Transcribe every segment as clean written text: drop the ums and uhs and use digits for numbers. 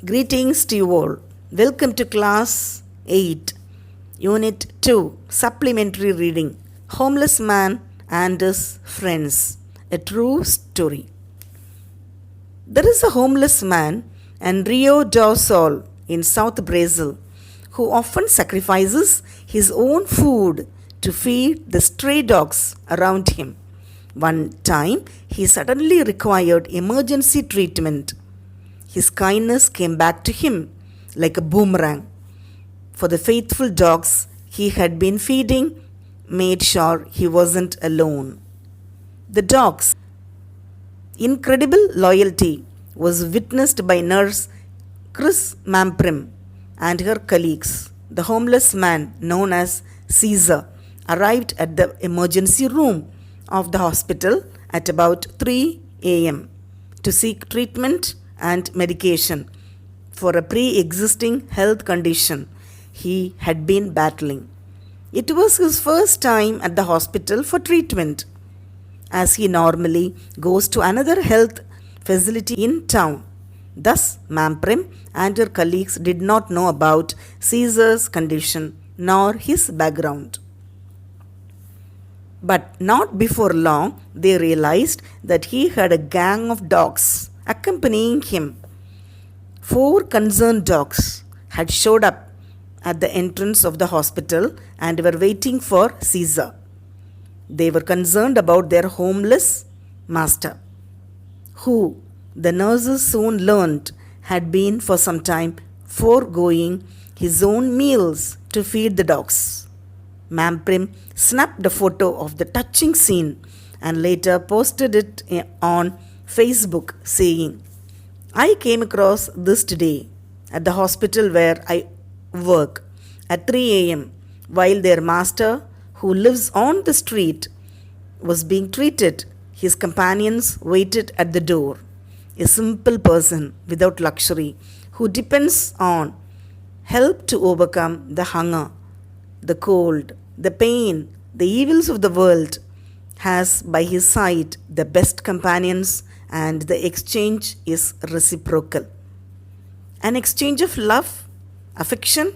Greetings to you all. Welcome to Class 8, Unit 2, Supplementary Reading, Homeless Man and His Friends, a True Story. There is a homeless man in Rio do Sol in South Brazil who often sacrifices his own food to feed the stray dogs around him. One time, he suddenly required emergency treatment. His kindness came back to him like a boomerang. For the faithful dogs he had been feeding made sure he wasn't alone. The dogs' incredible loyalty was witnessed by nurse Chris Mamprim and her colleagues. The homeless man, known as Caesar, arrived at the emergency room of the hospital at about 3 a.m. to seek treatment and medication for a pre-existing health condition he had been battling. It was his first time at the hospital for treatment, as he normally goes to another health facility in town. Thus, Mamprim and her colleagues did not know about Caesar's condition nor his background. But not before long, they realized that he had a gang of dogs accompanying him. 4 concerned dogs had showed up at the entrance of the hospital and were waiting for Caesar. They were concerned about their homeless master, who the nurses soon learned had been for some time foregoing his own meals to feed the dogs. Mamprim snapped a photo of the touching scene and later posted it on Facebook saying, "I came across this today at the hospital where I work at 3 a.m. while their master, who lives on the street, was being treated. His companions waited at the door. A simple person without luxury who depends on help to overcome the hunger, the cold, the pain, the evils of the world, has by his side the best companions, and the exchange is reciprocal. An exchange of love, affection,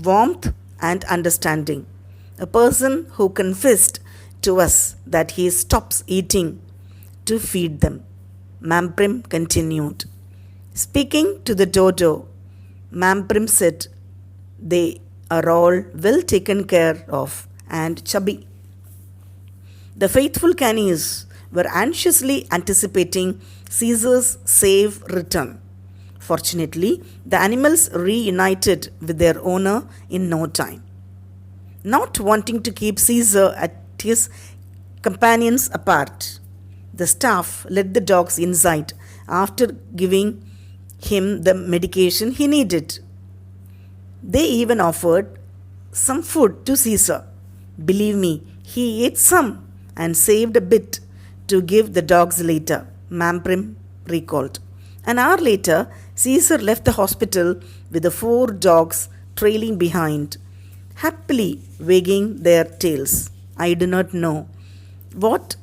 warmth, and understanding. A person who confessed to us that he stops eating to feed them." Mamprim continued. Speaking to the dodo, Mamprim said, "They are all well taken care of and chubby." The faithful canis were anxiously anticipating Caesar's safe return. Fortunately, the animals reunited with their owner in no time. Not wanting to keep Caesar and his companions apart, the staff let the dogs inside after giving him the medication he needed. They even offered some food to Caesar. Believe me, he ate some and saved a bit to give the dogs later, Mamprim recalled. An hour later, Caesar left the hospital with the 4 dogs trailing behind, happily wagging their tails. I do not know what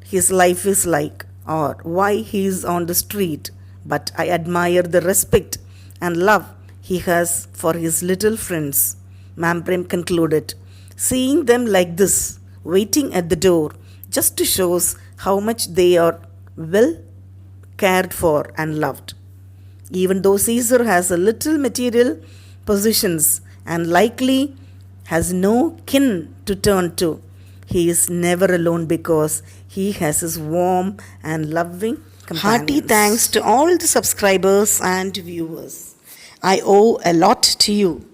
his life is like or why he is on the street, but I admire the respect and love he has for his little friends, Mamprim concluded. Seeing them like this, waiting at the door, just shows how much they are well cared for and loved. Even though Caesar has a little material possessions and likely has no kin to turn to, he is never alone because he has his warm and loving companions. Hearty thanks to all the subscribers and viewers. I owe a lot to you.